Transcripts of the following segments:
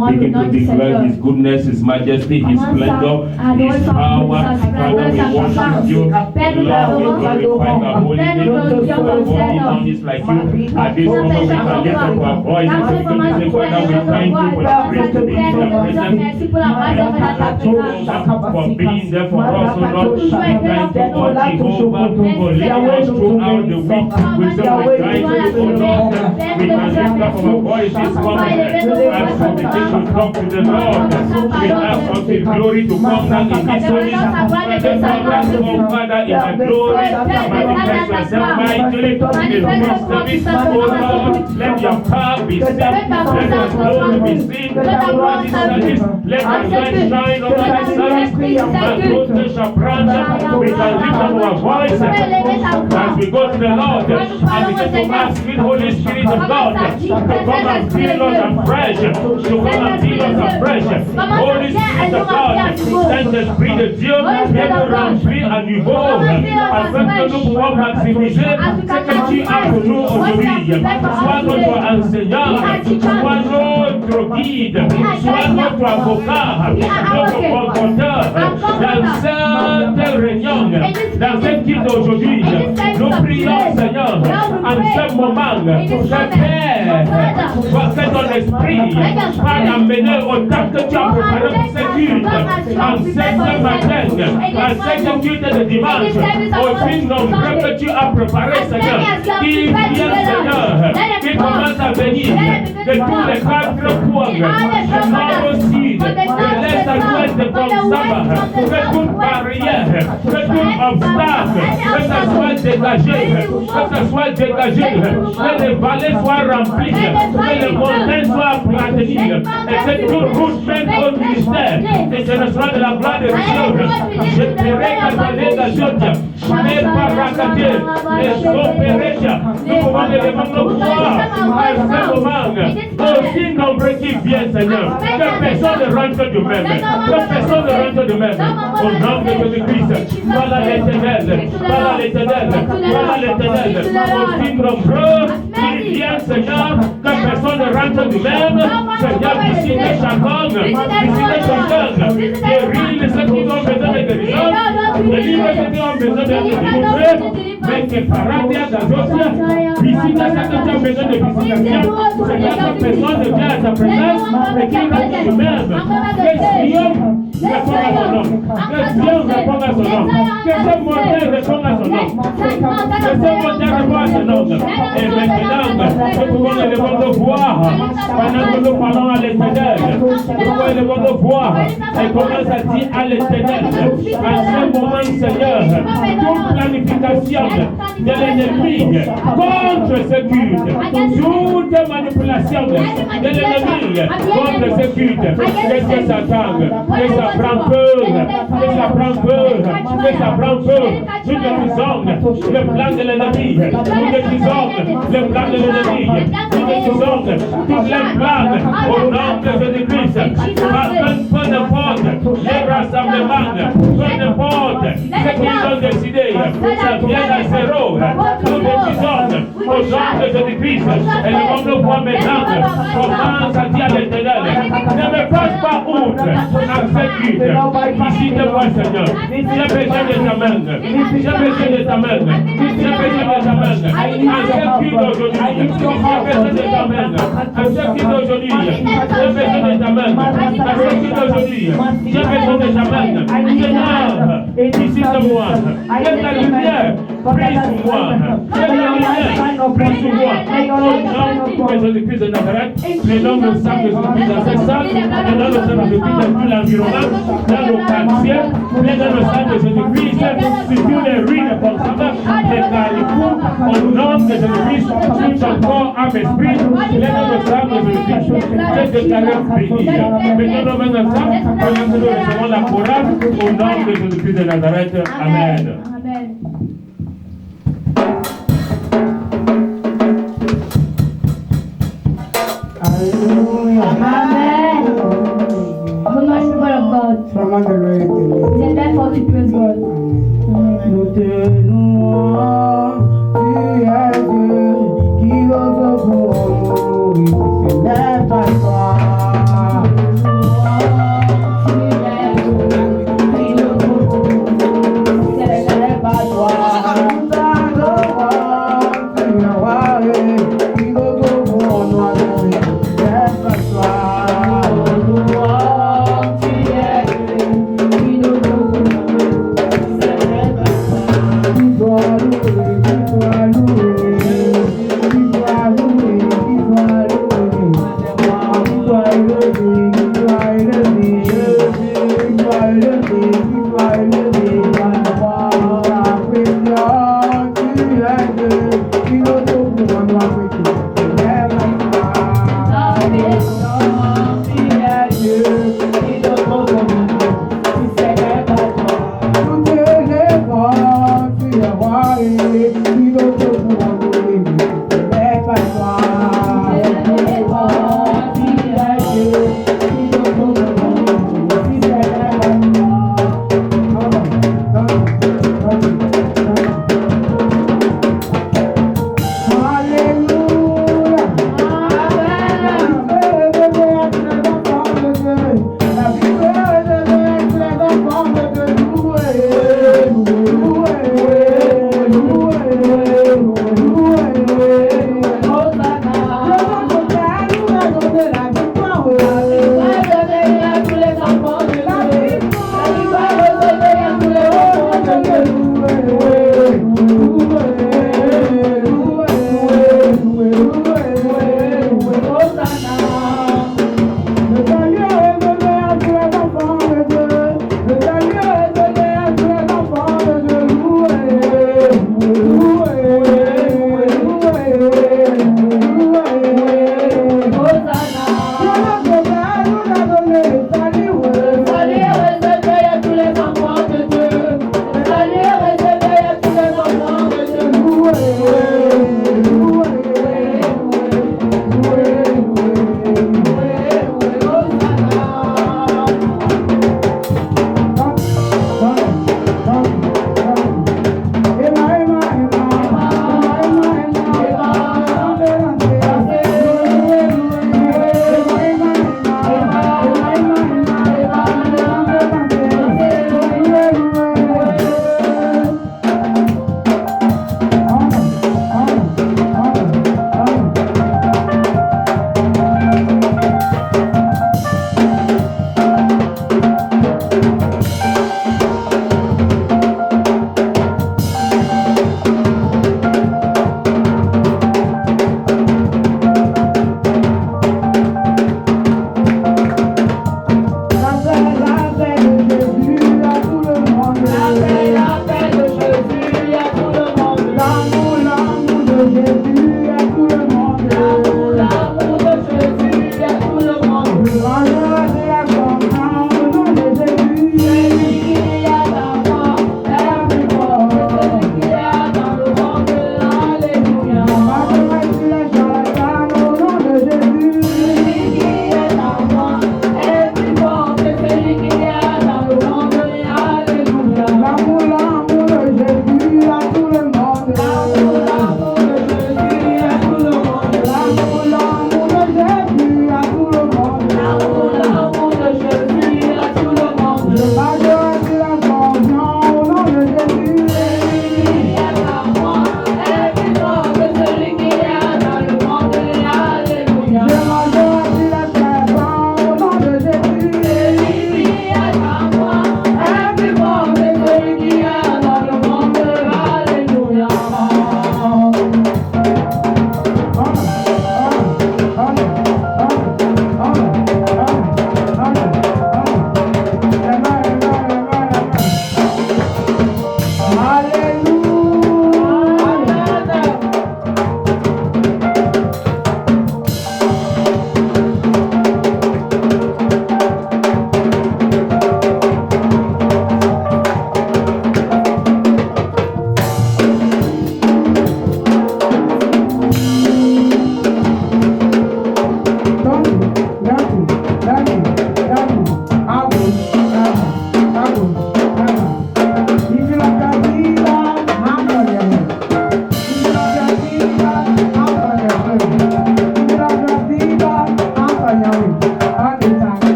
begin to declare His goodness, His majesty, His splendor, His power. Father, we worship you. Lord, we glorify the holy name. Nobody knows this like you. At this moment, we can lift up our voice and begin to say, Father, we thank you for the grace to be in your presence. For being there for us, O Lord. We thank you for Jehovah, for leading us throughout the week. We say, we thank you, O Lord. We can lift up our voice this morning as we begin to talk to the Lord. We ask of His glory to come down in this service. Oh Father, in the glory, manifest yourself mightily in this service. Oh Lord, let your power be seen. Let your glory be seen over this service. Let your light shine over this service. And those shall branch. We can lift up our voice as we go to the Lord and begin to ask the Holy Spirit of God to come and fill us afresh. To come and fill us afresh. Holy Spirit of God, Saint-Esprit de Dieu, viens nous remplir à nouveau afin que nous pouvons maximiser ce que tu as pour nous aujourd'hui. Sois notre enseignant, sois notre guide, sois notre avocat, notre confronteur. Dans cette réunion, dans cette guide d'aujourd'hui, nous prions, Seigneur, en ce moment, que Père, fais ton esprit, va l'amener au temps que tu as préparé pour cette culte, en cette matin, en cette culte de dimanche, au film nombreux que tu as préparé, Seigneur, qui vient, Seigneur, qui commence à venir de tous les 4 coins, du nord au sud, de l'est à l'ouest de ton sabbat, que toute barrière, que tout obstacle, que ça soit dégagé, que les vallées soient remplies, que les montagnes soient aplaties, et que tout route mène au ministère, et ce ne soit de la gloire de Dieu. Je ferai qu'à la Jodia, mais par racaté, les opérations, nous pouvons éléments de pouvoir à ce moment, aussi nombreux qui viennent, Seigneur, que personne ne rentre de même, que personne ne rentre de même, au nom de Jésus-Christ, voilà l'Éternel, voilà l'Éternel, voilà l'Éternel, aussi nombreux qui viennent, Seigneur, que personne ne rentre de même, Seigneur, visite chacun, guéris ceux qui ont besoin de guérison, délivre ceux qui ont besoin de délivrer, mais que paradia d'Azosia, visite ceux qui ont besoin de visitation, Seigneur, que personne ne vient à ta présence, et qui rentre de même, que Sion répond à son nom, que Sion répond à son nom, que ce montagne répond à son nom, que ce montagne répond à son nom, et maintenant, nous pouvons le voir, pendant que nous parlons à l'Éternel, nous pouvons le voir, et commence à dire à l'Éternel, à ce moment, Seigneur, toute planification de l'ennemi contre ce culte, toute manipulation de l'ennemi contre ce culte, que ça tangue, que ça prend peur, que ça prend peur, que ça prend peur. Nous défisons le plan de l'ennemi, nous défisons le plan de l'ennemi, nous défisons tous les plans au nom de Jésus-Christ, peu importe les rassemblements, peu importe ce qu'ils ont décidé, ça vient à zéro. Nous défisons au nom de Jésus-Christ et nous le voir maintenant, commence à dire à l'Éternel, ne me passe pas outre à cette culte. Visite-moi, Seigneur. J'ai besoin de ta main. J'ai besoin de ta main. J'ai besoin de ta main. À cette culte d'aujourd'hui, j'ai besoin de ta main. À cette culte d'aujourd'hui, j'ai besoin de ta main. À cette culte d'aujourd'hui, j'ai besoin de ta main. Seigneur, visite-moi. Que ta lumière brille sur moi. Que ta lumière brille sur moi. Au nom de Jésus-Christ de Nazareth, le nom de sang de Jésus-Christ dans cette salle, le nom de sang de Jésus-Christ dans tout l'environnement, dans nos quartiers, le nom de sang de Jésus-Christ sur tous les ruines consommables, les carrefours, au nom de Jésus-Christ, tout ton corps, âme, esprit, le nom de sang de Jésus-Christ. Je déclare béni. Maintenant, nous venons ensemble, pendant que nous recevons la chorale, au nom de Jésus-Christ de Nazareth. Amen. Amen. Amen. Acknowledge the word of God. We are therefore to praise God. Nous te louons, tu es Dieu qui ose pour nous, il ne lève pas toi. Thank you.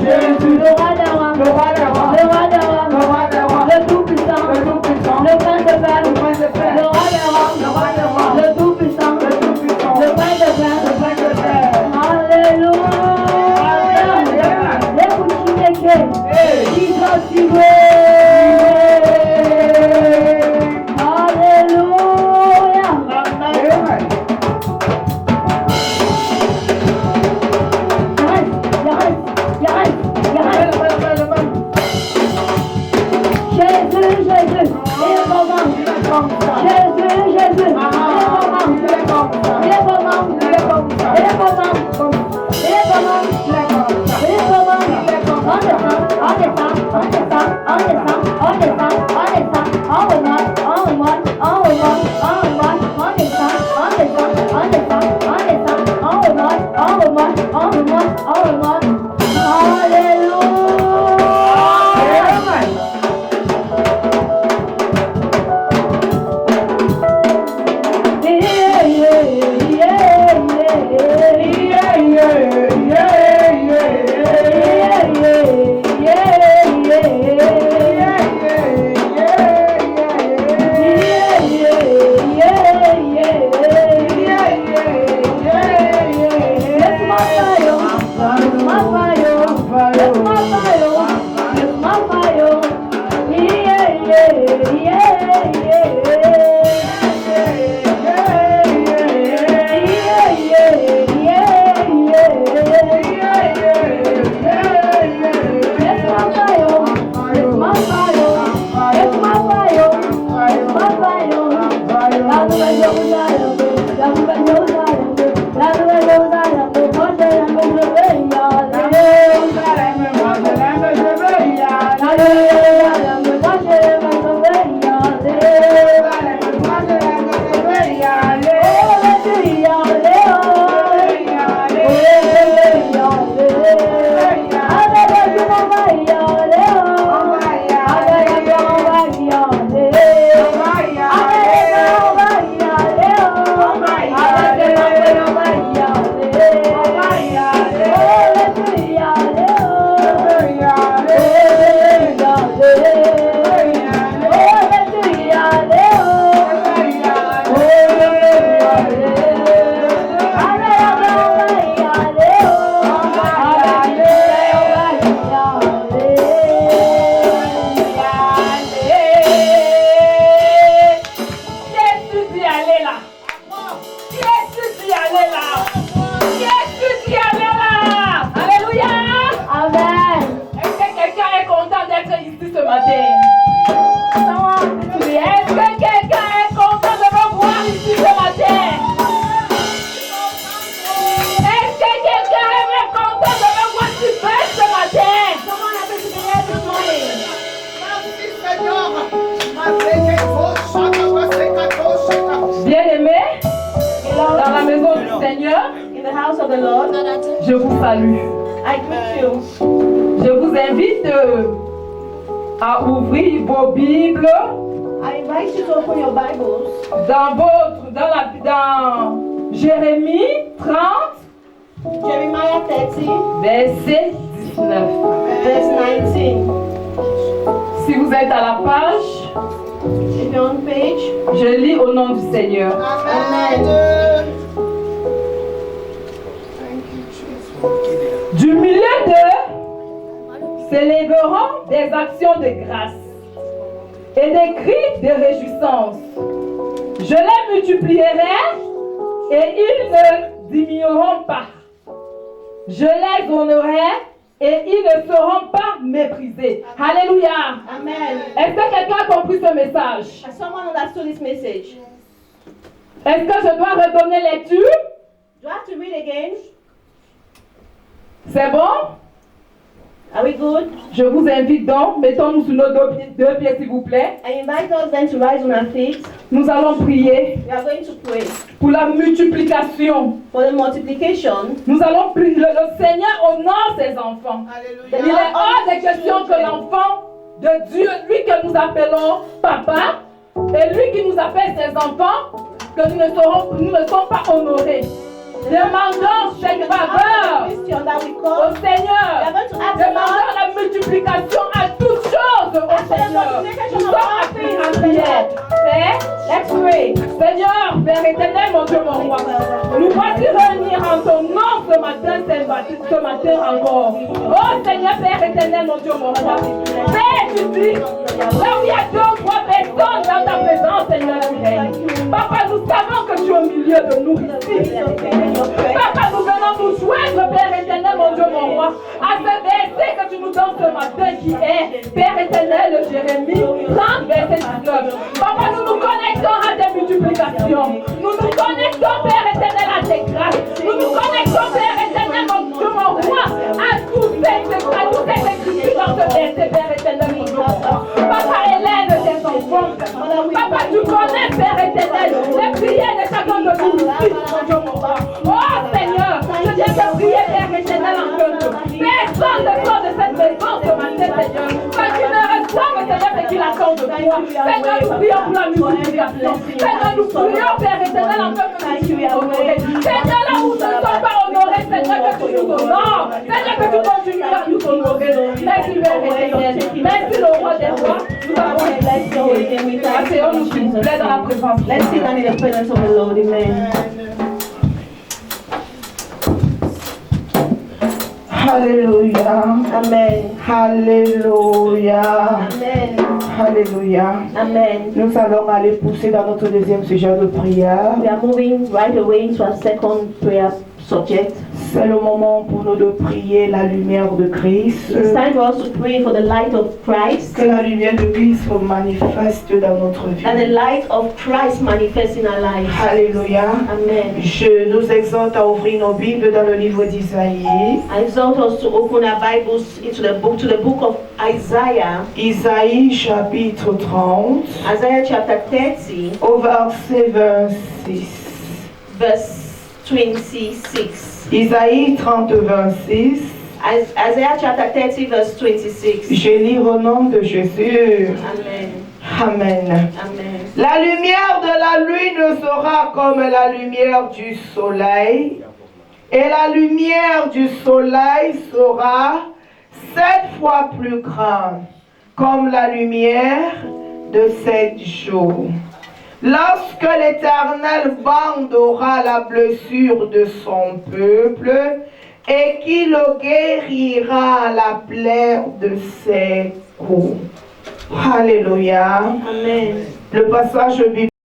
Jésus, le roi des rois, le roi des rois, le roi des rois, le roi des rois, le tout-puissant, le tout-puissant, le prince de paix, le prince de paix, le roi des rois, le roi des rois, le tout-puissant, le tout-puissant, le prince de paix, le prince de paix. Alléluia. Écoute, Chineke, Jesus is great. Alléluia. Amen. Jésus, il est vraiment. Jésus, il est vraiment. Il est vraiment. Il est vraiment. Il est vraiment. Il est vraiment. Je vous salue. Je vous invite à ouvrir vos Bibles I invite you to open your Bibles dans Jérémie 30, Jeremiah 30, verset 19. verse 19. Si vous êtes à la page, If you're on page, je lis au nom du Seigneur. Amen. Du milieu d'eux s'élèveront des actions de grâce et des cris de réjouissance. Je les multiplierai et ils ne diminueront pas. Je les honorerai et ils ne seront pas méprisés. Alléluia. Amen. Est-ce que quelqu'un a compris ce message? Has someone understood this message? Est-ce que je dois redonner lecture? Do I have to read again? C'est bon? Are we good? Je vous invite donc, mettons-nous sur nos deux pieds s'il vous plaît. I invite us then to rise on our feet. Nous allons prier We are going to pray pour la multiplication. for the multiplication. Nous allons prier. Le Seigneur honore ses enfants. Il est hors de question que l'enfant de Dieu, lui que nous appelons papa, et lui qui nous appelle ses enfants, que nous ne sommes pas honorés. Demandons cette faveur Question that we au call. Seigneur. We are going to ask the Demandons Lord. la multiplication à toutes choses au Seigneur. Nous sommes appris en prière. Père, let's pray. Seigneur, Père éternel, mon Dieu, mon roi. Nous voici réunis en ton nom ce matin encore. Oh Seigneur, Père éternel, mon Dieu, mon roi. Père, tu dis, là où il y a 2 ou 3 personnes dans ta présence, Seigneur, tu règnes. Papa, nous savons que tu es au milieu de nous ici. Papa, nous venons nous joindre, Père éternel, mon Dieu, mon roi, à ce verset que tu nous donnes ce matin qui est, Père éternel, de Jérémie 30, verset 19. Papa, nous nous connectons à tes multiplications. Nous nous connectons, Père éternel, à tes grâces. Nous nous connectons, Père éternel, mon Dieu, mon roi, à toutes ces écritures dans ce verset, Père éternel, mon Dieu, mon roi. Papa, élève tes enfants. Papa, tu connais, Père éternel, les prières de chacun de nous ici, mon Dieu, mon roi. Oh Seigneur, je viens te prier, Père éternel, en que personne ne sort de cette maison ce matin, Seigneur. Quand tu ne reçois, Seigneur, c'est qu'il attend de toi. Seigneur, nous prions pour la multiplication. Seigneur, nous prions, Père éternel, en que tu nous honorer. Seigneur, là où nous ne sommes pas honorés, Seigneur, que tu nous honores. Seigneur, que tu continues à nous honorer. Merci, Père éternel. Merci, le roi des rois. Nous avons été asseyons-nous, s'il vous plaît, dans la présence. Let's sit down in the presence of the Lord. Amen. Alléluia. Amen. Alléluia. Amen. Alléluia. Amen. Nous allons aller pousser dans notre deuxième sujet de prière. We are moving right away into our second prayer subject. C'est le moment pour nous de prier la lumière de Christ. It's time for us to pray for the light of Christ. Que la lumière de Christ se manifeste dans notre vie. And the light of Christ manifests in our lives. Alléluia. Amen. Je nous exhorte à ouvrir nos Bibles dans le livre d'Isaïe. I exhort us to open our Bibles into the book of Isaiah. Isaïe chapitre 30. Isaiah chapter 30, Au verset 26. verse 26. Isaïe 30, 26. Isaiah chapter 30, verse 26. Je lis au nom de Jésus. Amen. Amen. Amen. La lumière de la lune ne sera comme la lumière du soleil, et la lumière du soleil sera 7 fois plus grande, comme la lumière de 7 jours. Lorsque l'Éternel bandera la blessure de son peuple et qu'il guérira la plaie de ses coups. Alléluia. Amen. Le passage biblique